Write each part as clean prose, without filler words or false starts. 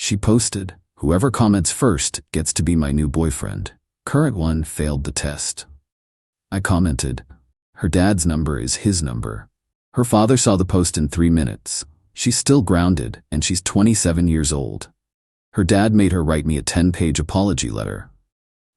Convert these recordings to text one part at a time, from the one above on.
She posted, "Whoever comments first gets to be my new boyfriend. Current one failed the test." I commented, "Her dad's number is his number." Her father saw the post in 3 minutes. She's still grounded, and she's 27 years old. Her dad made her write me a 10-page apology letter.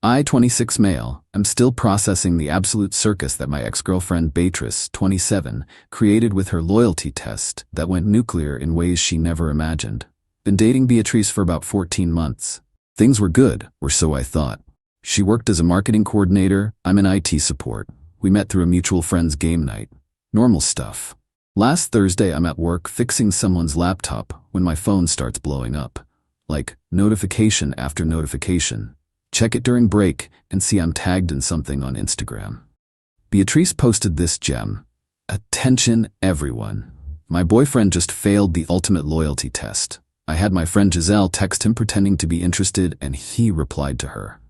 I, 26 male, am still processing the absolute circus that my ex-girlfriend Beatrice, 27, created with her loyalty test that went nuclear in ways she never imagined. Been dating Beatrice for about 14 months. Things were good, or so I thought. She worked as a marketing coordinator, I'm in IT support. We met through a mutual friend's game night. Normal stuff. Last Thursday I'm at work fixing someone's laptop when my phone starts blowing up. Like, notification after notification. Check it during break and see I'm tagged in something on Instagram. Beatrice posted this gem. "Attention everyone. My boyfriend just failed the ultimate loyalty test. I had my friend Giselle text him pretending to be interested and he replied to her.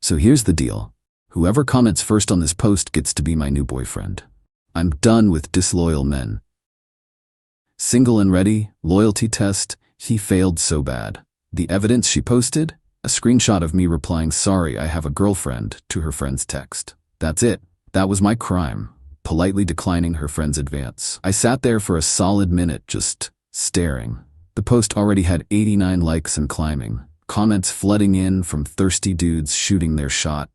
So here's the deal. Whoever comments first on this post gets to be my new boyfriend. I'm done with disloyal men. Single and ready, loyalty test, he failed so bad." The evidence she posted? A screenshot of me replying, "Sorry, I have a girlfriend," to her friend's text. That's it. That was my crime. Politely declining her friend's advance. I sat there for a solid minute just staring. The post already had 89 likes and climbing. Comments flooding in from thirsty dudes shooting their shot.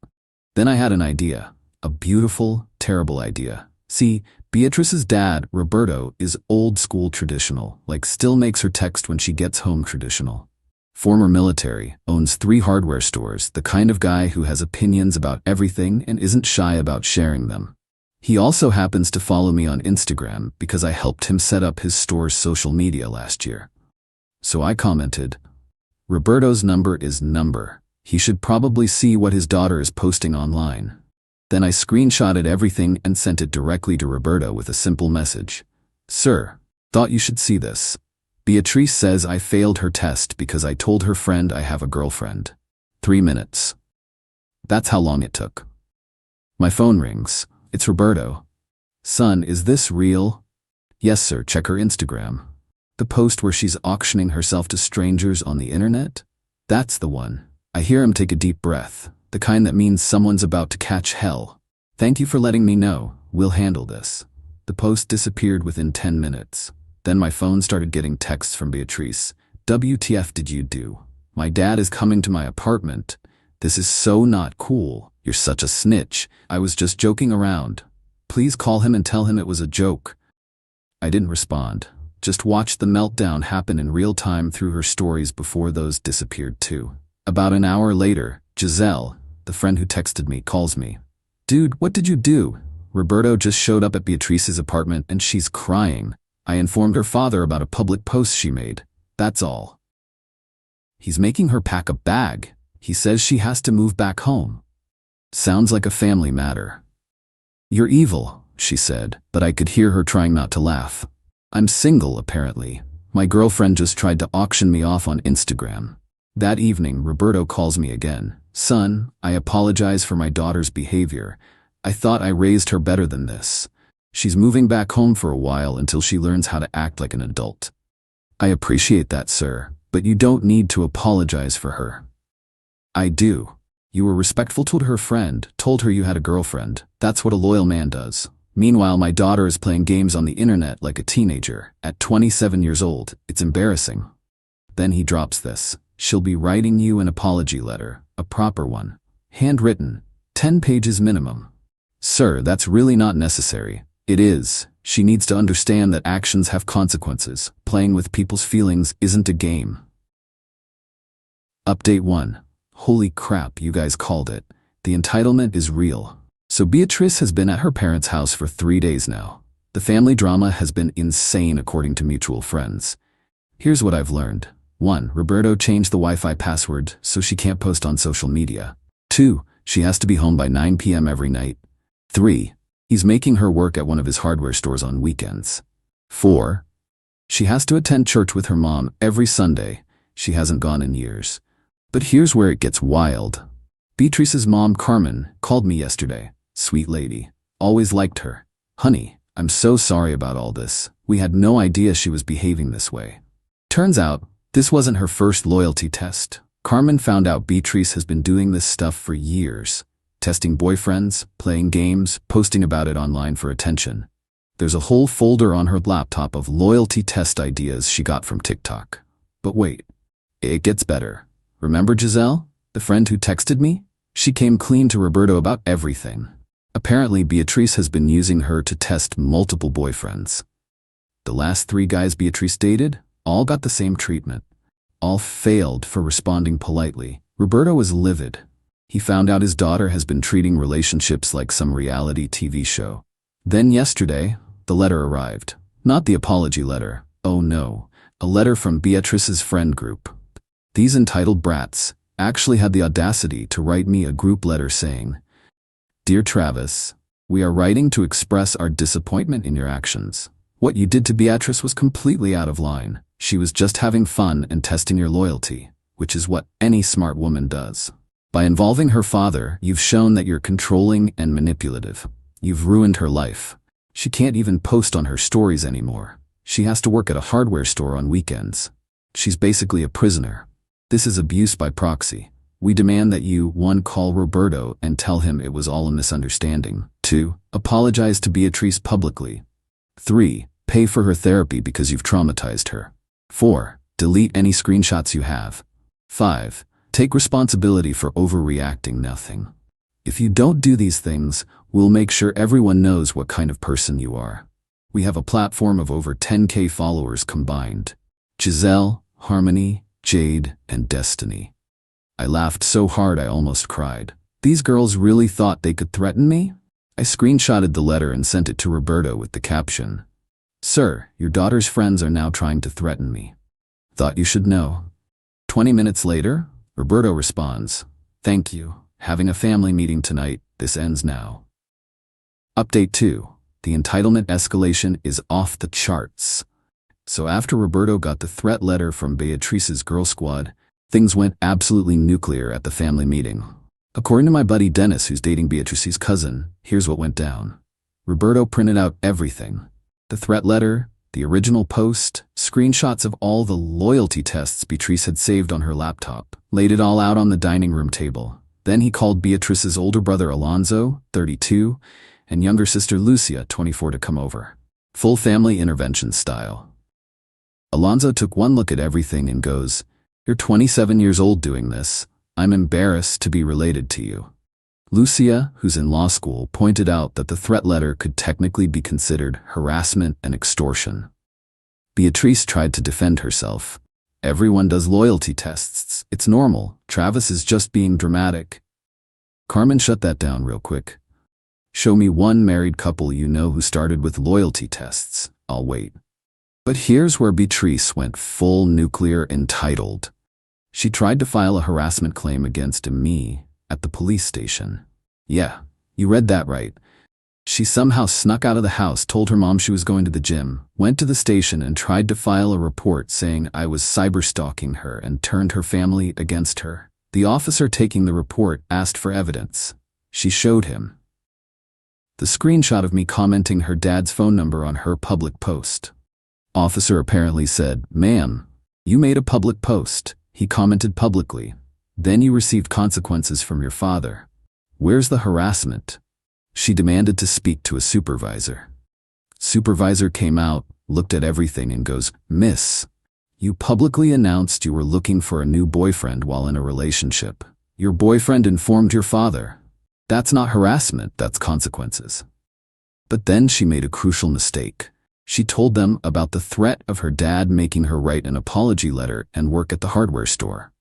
Then I had an idea. A beautiful, terrible idea. See, Beatrice's dad, Roberto, is old school traditional, like still makes her text when she gets home traditional. Former military, owns 3 hardware stores, the kind of guy who has opinions about everything and isn't shy about sharing them. He also happens to follow me on Instagram because I helped him set up his store's social media last year. So I commented, "Roberto's number is number. He should probably see what his daughter is posting online." Then I screenshotted everything and sent it directly to Roberto with a simple message. "Sir, thought you should see this. Beatrice says I failed her test because I told her friend I have a girlfriend. 3 minutes. That's how long it took." My phone rings. It's Roberto. "Son, is this real?" "Yes, sir, check her Instagram." The post where she's auctioning herself to strangers on the internet? That's the one. I hear him take a deep breath, the kind that means someone's about to catch hell. "Thank you for letting me know. We'll handle this." The post disappeared within 10 minutes. Then my phone started getting texts from Beatrice. "WTF did you do? My dad is coming to my apartment. This is so not cool. You're such a snitch. I was just joking around. Please call him and tell him it was a joke." I didn't respond. Just watched the meltdown happen in real time through her stories before those disappeared too. About an hour later, Giselle, the friend who texted me, calls me. "Dude, what did you do? Roberto just showed up at Beatrice's apartment and she's crying. I informed her father about a public post she made. That's all. He's making her pack a bag. He says she has to move back home. Sounds like a family matter." "You're evil," she said, but I could hear her trying not to laugh. "I'm single, apparently. My girlfriend just tried to auction me off on Instagram." That evening, Roberto calls me again. "Son, I apologize for my daughter's behavior. I thought I raised her better than this. She's moving back home for a while until she learns how to act like an adult." "I appreciate that, sir, but you don't need to apologize for her." "I do. You were respectful to her friend, told her you had a girlfriend. That's what a loyal man does. Meanwhile, my daughter is playing games on the internet like a teenager. At 27 years old, it's embarrassing." Then he drops this. "She'll be writing you an apology letter, a proper one. Handwritten, 10 pages minimum." "Sir, that's really not necessary." "It is. She needs to understand that actions have consequences. Playing with people's feelings isn't a game." Update 1. Holy crap, you guys called it. The entitlement is real. So Beatrice has been at her parents' house for 3 days now. The family drama has been insane according to mutual friends. Here's what I've learned. 1. Roberto changed the Wi-Fi password so she can't post on social media. 2. She has to be home by 9 p.m. every night. 3. He's making her work at one of his hardware stores on weekends. 4. She has to attend church with her mom every Sunday. She hasn't gone in years. But here's where it gets wild. Beatrice's mom, Carmen, called me yesterday. Sweet lady. Always liked her. "Honey, I'm so sorry about all this. We had no idea she was behaving this way." Turns out, This wasn't her first loyalty test. Carmen found out Beatrice has been doing this stuff for years. Testing boyfriends, playing games, posting about it online for attention. There's a whole folder on her laptop of loyalty test ideas she got from TikTok. But wait, it gets better. Remember Giselle, the friend who texted me? She came clean to Roberto about everything. Apparently, Beatrice has been using her to test multiple boyfriends. The last 3 guys Beatrice dated all got the same treatment. All failed for responding politely. Roberto was livid. He found out his daughter has been treating relationships like some reality TV show. Then yesterday, the letter arrived. Not the apology letter. Oh no. A letter from Beatrice's friend group. These entitled brats actually had the audacity to write me a group letter saying, "Dear Travis, we are writing to express our disappointment in your actions. What you did to Beatrice was completely out of line. She was just having fun and testing your loyalty, which is what any smart woman does. By involving her father, you've shown that you're controlling and manipulative. You've ruined her life. She can't even post on her stories anymore. She has to work at a hardware store on weekends. She's basically a prisoner. This is abuse by proxy. We demand that you, 1, call Roberto and tell him it was all a misunderstanding. 2, apologize to Beatrice publicly. 3, pay for her therapy because you've traumatized her. 4, delete any screenshots you have. 5, take responsibility for overreacting nothing. If you don't do these things, we'll make sure everyone knows what kind of person you are. We have a platform of over 10K followers combined. Giselle, Harmony, Jade, and Destiny." I laughed so hard I almost cried. These girls really thought they could threaten me? I screenshotted the letter and sent it to Roberto with the caption, "Sir, your daughter's friends are now trying to threaten me. Thought you should know." 20 minutes later, Roberto responds, "Thank you. Having a family meeting tonight. This ends now." Update 2. The entitlement escalation is off the charts. So after Roberto got the threat letter from Beatrice's girl squad, things went absolutely nuclear at the family meeting. According to my buddy Dennis, who's dating Beatrice's cousin, here's what went down. Roberto printed out everything. The threat letter, the original post, screenshots of all the loyalty tests Beatrice had saved on her laptop, laid it all out on the dining room table. Then he called Beatrice's older brother Alonzo, 32, and younger sister Lucia, 24, to come over. Full family intervention style. Alonzo took one look at everything and goes, "You're 27 years old doing this. I'm embarrassed to be related to you." Lucia, who's in law school, pointed out that the threat letter could technically be considered harassment and extortion. Beatrice tried to defend herself. "Everyone does loyalty tests. It's normal. Travis is just being dramatic." Carmen shut that down real quick. "Show me one married couple you know who started with loyalty tests. I'll wait." But here's where Beatrice went full nuclear entitled. She tried to file a harassment claim against me at the police station. Yeah, you read that right. She somehow snuck out of the house, told her mom she was going to the gym, went to the station and tried to file a report saying I was cyberstalking her and turned her family against her. The officer taking the report asked for evidence. She showed him the screenshot of me commenting her dad's phone number on her public post. Officer apparently said, "Ma'am, you made a public post. He commented publicly. Then you received consequences from your father. Where's the harassment?" She demanded to speak to a supervisor. Supervisor came out, looked at everything and goes, "Miss, you publicly announced you were looking for a new boyfriend while in a relationship. Your boyfriend informed your father. That's not harassment, that's consequences." But then she made a crucial mistake. She told them about the threat of her dad making her write an apology letter and work at the hardware store.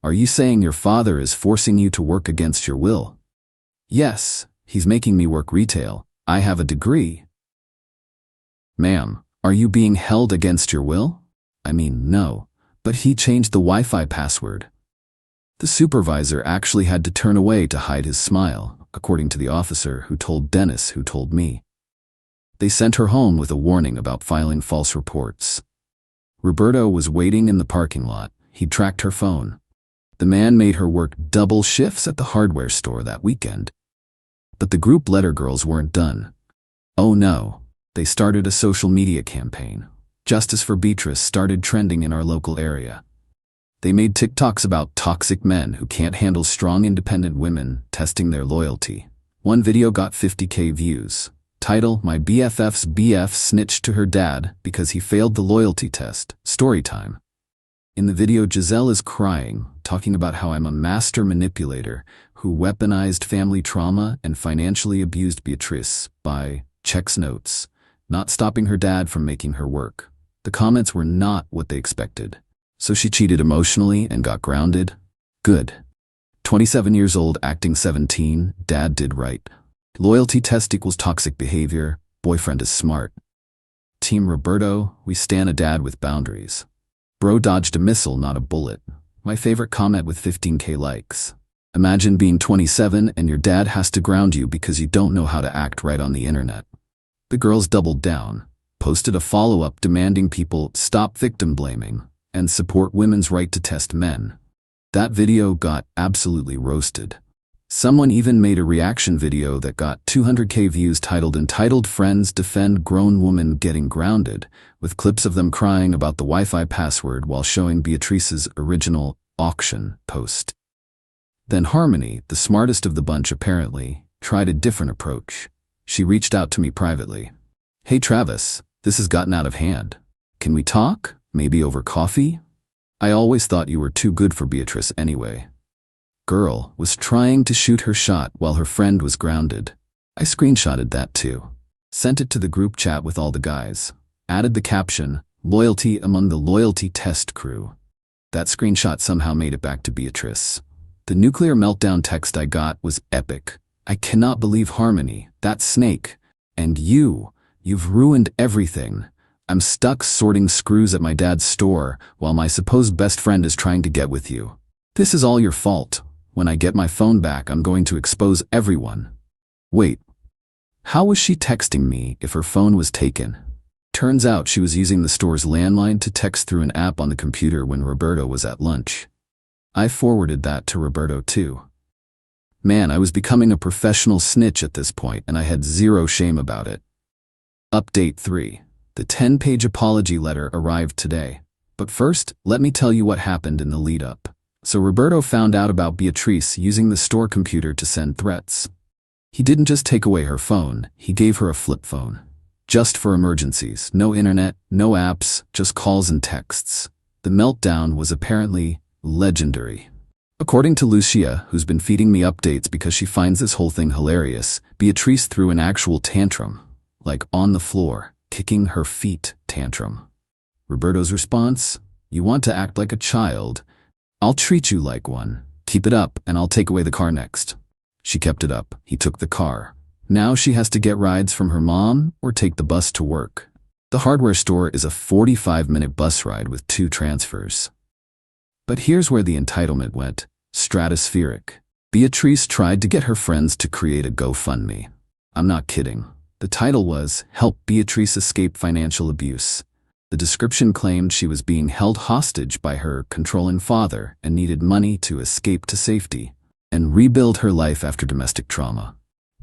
"Are you saying your father is forcing you to work against your will?" "Yes, he's making me work retail. I have a degree." "Ma'am, are you being held against your will?" "I mean, no, but he changed the Wi-Fi password." The supervisor actually had to turn away to hide his smile, according to the officer who told Dennis who told me. They sent her home with a warning about filing false reports. Roberto was waiting in the parking lot. He tracked her phone. The man made her work double shifts at the hardware store that weekend. But the group letter girls weren't done. Oh no, they started a social media campaign. Justice for Beatrice started trending in our local area. They made TikToks about toxic men who can't handle strong independent women testing their loyalty. One video got 50K views. Title: My BFF's BF snitched to her dad because he failed the loyalty test. Storytime. In the video, Giselle is crying, talking about how I'm a master manipulator who weaponized family trauma and financially abused Beatrice by, checks notes, not stopping her dad from making her work. The comments were not what they expected. So she cheated emotionally and got grounded? Good. 27 years old, acting 17, dad did right. Loyalty test equals toxic behavior, boyfriend is smart. Team Roberto, we stan a dad with boundaries. Bro dodged a missile, not a bullet. My favorite comment with 15K likes. Imagine being 27 and your dad has to ground you because you don't know how to act right on the internet. The girls doubled down, posted a follow-up demanding people stop victim blaming and support women's right to test men. That video got absolutely roasted. Someone even made a reaction video that got 200K views entitled Friends Defend Grown Woman Getting Grounded, with clips of them crying about the Wi-Fi password while showing Beatrice's original auction post. Then Harmony, the smartest of the bunch apparently, tried a different approach. She reached out to me privately. Hey Travis, this has gotten out of hand. Can we talk? Maybe over coffee? I always thought you were too good for Beatrice anyway. Girl was trying to shoot her shot while her friend was grounded. I screenshotted that too. Sent it to the group chat with all the guys. Added the caption, loyalty among the loyalty test crew. That screenshot somehow made it back to Beatrice. The nuclear meltdown text I got was epic. I cannot believe Harmony, that snake, and you've ruined everything. I'm stuck sorting screws at my dad's store while my supposed best friend is trying to get with you. This is all your fault. When I get my phone back, I'm going to expose everyone. Wait, how was she texting me if her phone was taken? Turns out she was using the store's landline to text through an app on the computer when Roberto was at lunch. I forwarded that to Roberto too. Man, I was becoming a professional snitch at this point and I had zero shame about it. Update 3. The 10-page apology letter arrived today. But first, let me tell you what happened in the lead-up. So Roberto found out about Beatrice using the store computer to send threats. He didn't just take away her phone, he gave her a flip phone. Just for emergencies, no internet, no apps, just calls and texts. The meltdown was apparently legendary. According to Lucia, who's been feeding me updates because she finds this whole thing hilarious, Beatrice threw an actual tantrum, like on the floor. Kicking her feet tantrum. Roberto's response? You want to act like a child? I'll treat you like one. Keep it up and I'll take away the car next. She kept it up. He took the car. Now she has to get rides from her mom or take the bus to work. The hardware store is a 45-minute bus ride with 2 transfers. But here's where the entitlement went. Stratospheric. Beatrice tried to get her friends to create a GoFundMe. I'm not kidding. The title was, Help Beatrice Escape Financial Abuse. The description claimed she was being held hostage by her controlling father and needed money to escape to safety and rebuild her life after domestic trauma.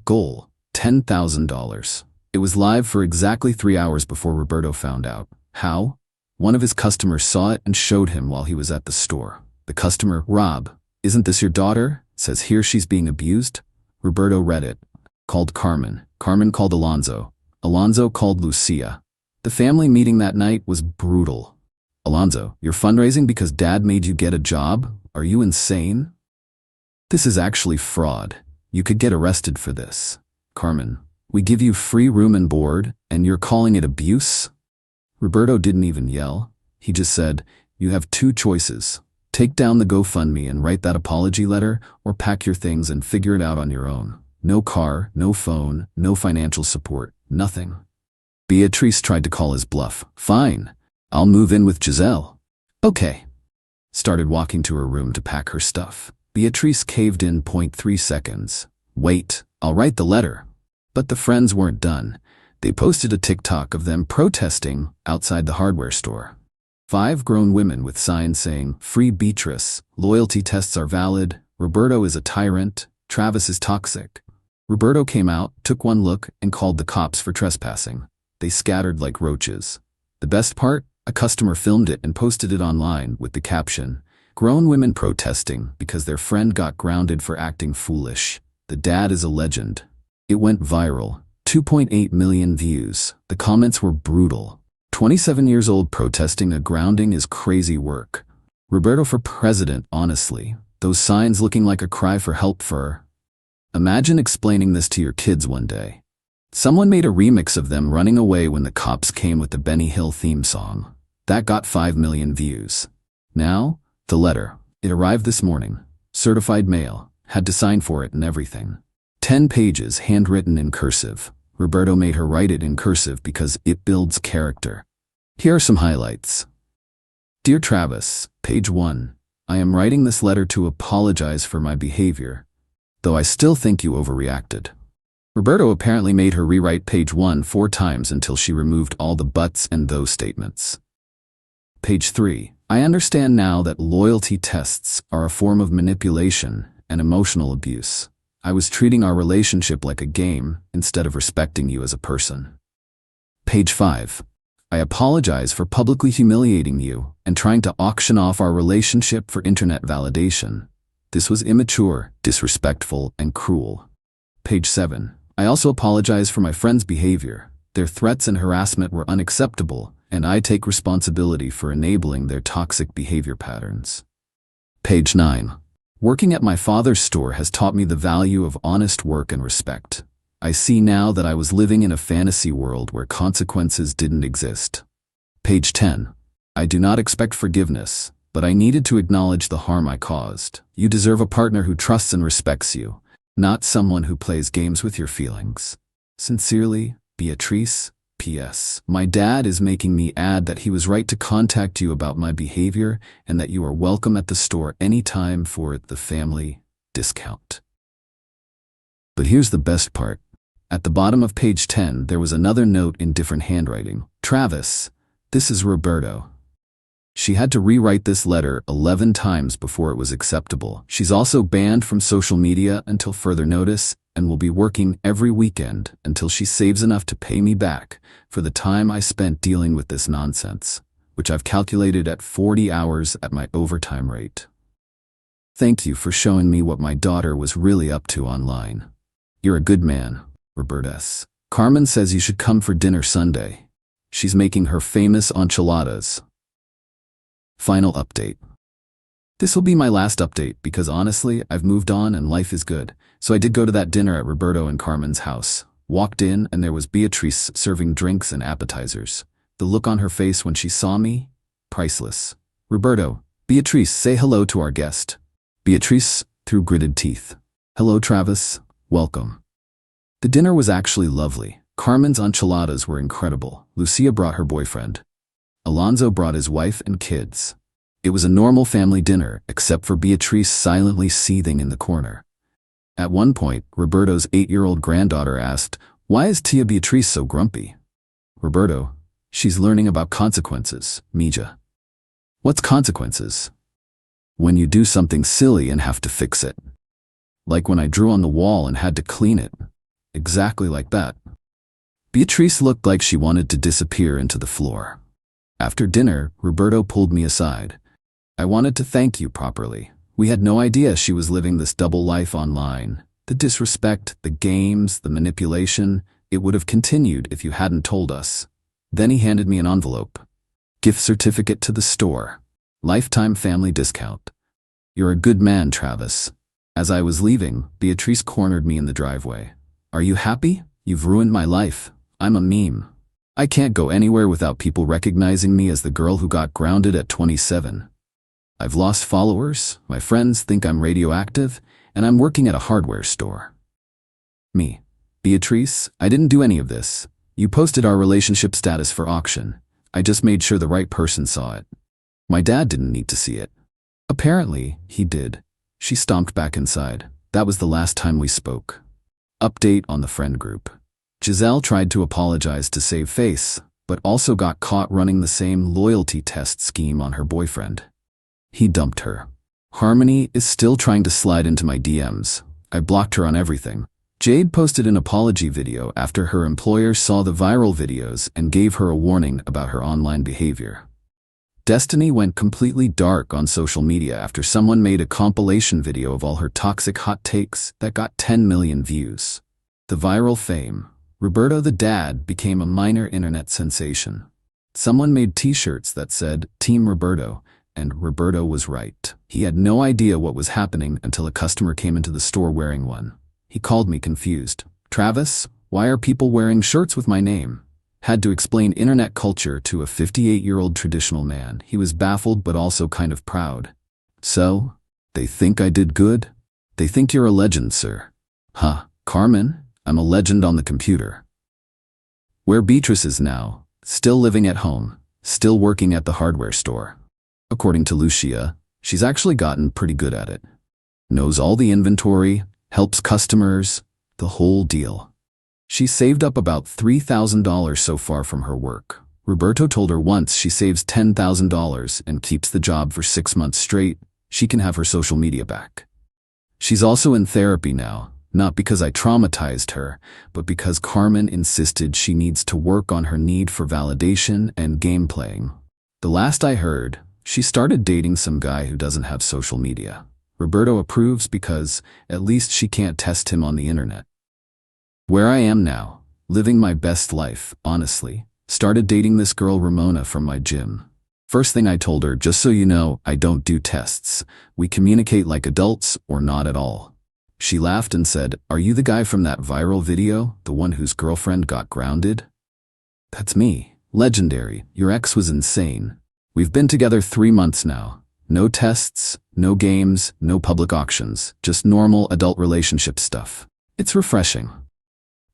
Goal, $10,000. It was live for exactly 3 hours before Roberto found out. How? One of his customers saw it and showed him while he was at the store. The customer, Rob, isn't this your daughter? Says here she's being abused. Roberto read it. Called Carmen. Carmen called Alonzo. Alonzo called Lucia. The family meeting that night was brutal. Alonzo, you're fundraising because dad made you get a job? Are you insane? This is actually fraud. You could get arrested for this. Carmen, we give you free room and board, and you're calling it abuse? Roberto didn't even yell. He just said, you have 2 choices. Take down the GoFundMe and write that apology letter, or pack your things and figure it out on your own. No car, no phone, no financial support, nothing. Beatrice tried to call his bluff. Fine, I'll move in with Giselle. Okay. Started walking to her room to pack her stuff. Beatrice caved in 0.3 seconds. Wait, I'll write the letter. But the friends weren't done. They posted a TikTok of them protesting outside the hardware store. 5 grown women with signs saying, Free Beatrice, loyalty tests are valid, Roberto is a tyrant, Travis is toxic. Roberto came out, took one look, and called the cops for trespassing. They scattered like roaches. The best part? A customer filmed it and posted it online with the caption, "Grown women protesting because their friend got grounded for acting foolish. The dad is a legend." It went viral. 2.8 million views. The comments were brutal. 27 years old protesting a grounding is crazy work. Roberto for president, honestly. Those signs looking like a cry for help for... Imagine explaining this to your kids one day. Someone made a remix of them running away when the cops came with the Benny Hill theme song. That got 5 million views. Now, the letter. It arrived this morning. Certified mail. Had to sign for it and everything. 10 pages, handwritten in cursive. Roberto made her write it in cursive because it builds character. Here are some highlights. Dear Travis, page 1. I am writing this letter to apologize for my behavior, though I still think you overreacted. Roberto apparently made her rewrite page 1 4 times until she removed all the buts and those statements. Page 3. I understand now that loyalty tests are a form of manipulation and emotional abuse. I was treating our relationship like a game instead of respecting you as a person. Page 5. I apologize for publicly humiliating you and trying to auction off our relationship for internet validation. This was immature, disrespectful, and cruel. Page 7. I also apologize for my friend's behavior. Their threats and harassment were unacceptable, and I take responsibility for enabling their toxic behavior patterns. Page 9. Working at my father's store has taught me the value of honest work and respect. I see now that I was living in a fantasy world where consequences didn't exist. Page 10. I do not expect forgiveness, but I needed to acknowledge the harm I caused. You deserve a partner who trusts and respects you, not someone who plays games with your feelings. Sincerely, Beatrice. P.S. My dad is making me add that he was right to contact you about my behavior and that you are welcome at the store anytime for the family discount. But here's the best part. At the bottom of page 10, there was another note in different handwriting. Travis, this is Roberto. She had to rewrite this letter 11 times before it was acceptable. She's also banned from social media until further notice and will be working every weekend until she saves enough to pay me back for the time I spent dealing with this nonsense, which I've calculated at 40 hours at my overtime rate. Thank you for showing me what my daughter was really up to online. You're a good man, Robertus. Carmen says you should come for dinner Sunday. She's making her famous enchiladas. Final update. This will be my last update because honestly, I've moved on and life is good. So I did go to that dinner at Roberto and Carmen's house. Walked in and there was Beatrice serving drinks and appetizers. The look on her face when she saw me? Priceless. Roberto, Beatrice, say hello to our guest. Beatrice, through gritted teeth. Hello, Travis. Welcome. The dinner was actually lovely. Carmen's enchiladas were incredible. Lucia brought her boyfriend. Alonzo brought his wife and kids. It was a normal family dinner, except for Beatrice silently seething in the corner. At one point, Roberto's 8-year-old granddaughter asked, "Why is Tia Beatrice so grumpy?" Roberto, "She's learning about consequences, Mija." What's consequences? When you do something silly and have to fix it. Like when I drew on the wall and had to clean it. Exactly like that. Beatrice looked like she wanted to disappear into the floor. After dinner, Roberto pulled me aside. I wanted to thank you properly. We had no idea she was living this double life online. The disrespect, the games, the manipulation, it would have continued if you hadn't told us. Then he handed me an envelope. Gift certificate to the store. Lifetime family discount. You're a good man, Travis. As I was leaving, Beatrice cornered me in the driveway. Are you happy? You've ruined my life. I'm a meme. I can't go anywhere without people recognizing me as the girl who got grounded at 27. I've lost followers, my friends think I'm radioactive, and I'm working at a hardware store. Me. Beatrice, I didn't do any of this. You posted our relationship status for auction. I just made sure the right person saw it. My dad didn't need to see it. Apparently, he did. She stomped back inside. That was the last time we spoke. Update on the friend group. Giselle tried to apologize to save face, but also got caught running the same loyalty test scheme on her boyfriend. He dumped her. Harmony is still trying to slide into my DMs. I blocked her on everything. Jade posted an apology video after her employer saw the viral videos and gave her a warning about her online behavior. Destiny went completely dark on social media after someone made a compilation video of all her toxic hot takes that got 10 million views. The viral fame, Roberto the Dad, became a minor internet sensation. Someone made t-shirts that said, Team Roberto, and Roberto was right. He had no idea what was happening until a customer came into the store wearing one. He called me confused. Travis, why are people wearing shirts with my name? Had to explain internet culture to a 58-year-old traditional man. He was baffled but also kind of proud. So, they think I did good? They think you're a legend, sir. Huh, Carmen? I'm a legend on the computer. Where Beatrice is now, still living at home, still working at the hardware store. According to Lucia, she's actually gotten pretty good at it. Knows all the inventory, helps customers, the whole deal. She saved up about $3,000 so far from her work. Roberto told her once she saves $10,000 and keeps the job for 6 months straight, she can have her social media back. She's also in therapy now, not because I traumatized her, but because Carmen insisted she needs to work on her need for validation and game playing. The last I heard, she started dating some guy who doesn't have social media. Roberto approves because at least she can't test him on the internet. Where I am now, living my best life, honestly, started dating this girl Ramona from my gym. First thing I told her, just so you know, I don't do tests. We communicate like adults or not at all. She laughed and said, are you the guy from that viral video, the one whose girlfriend got grounded? That's me. Legendary. Your ex was insane. We've been together 3 months now. No tests, no games, no public auctions, just normal adult relationship stuff. It's refreshing.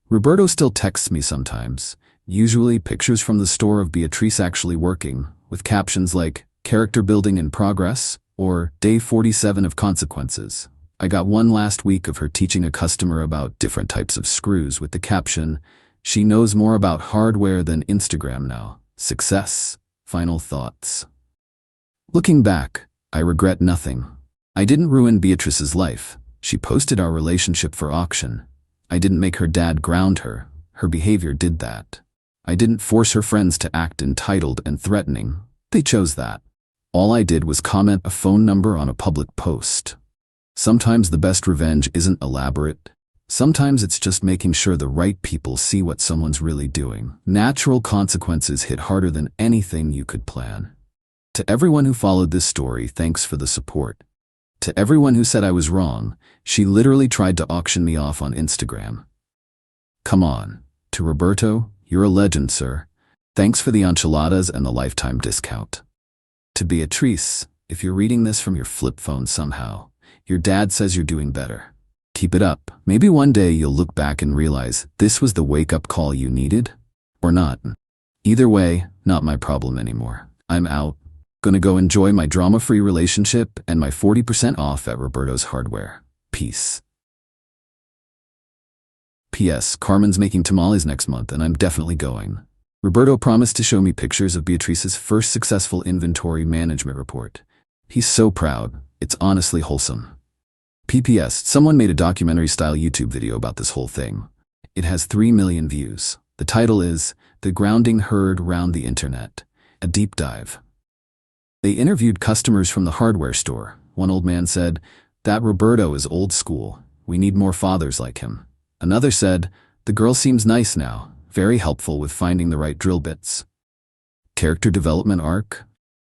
Roberto still texts me sometimes, usually pictures from the store of Beatrice actually working, with captions like, character building in progress, or day 47 of consequences. I got one last week of her teaching a customer about different types of screws with the caption, she knows more about hardware than Instagram now. Success. Final thoughts. Looking back, I regret nothing. I didn't ruin Beatrice's life. She posted our relationship for auction. I didn't make her dad ground her. Her behavior did that. I didn't force her friends to act entitled and threatening. They chose that. All I did was comment a phone number on a public post. Sometimes the best revenge isn't elaborate. Sometimes it's just making sure the right people see what someone's really doing. Natural consequences hit harder than anything you could plan. To everyone who followed this story, thanks for the support. To everyone who said I was wrong, she literally tried to auction me off on Instagram. Come on. To Roberto, you're a legend, sir. Thanks for the enchiladas and the lifetime discount. To Beatrice, if you're reading this from your flip phone somehow, your dad says you're doing better. Keep it up. Maybe one day you'll look back and realize this was the wake-up call you needed, or not. Either way, not my problem anymore. I'm out. Gonna go enjoy my drama-free relationship and my 40% off at Roberto's Hardware. Peace. P.S. Carmen's making tamales next month and I'm definitely going. Roberto promised to show me pictures of Beatrice's first successful inventory management report. He's so proud. It's honestly wholesome. P.P.S. Someone made a documentary-style YouTube video about this whole thing. It has 3 million views. The title is The Grounding Heard Round the Internet, a deep dive. They interviewed customers from the hardware store. One old man said, that Roberto is old school. We need more fathers like him. Another said, the girl seems nice now, very helpful with finding the right drill bits. Character development arc?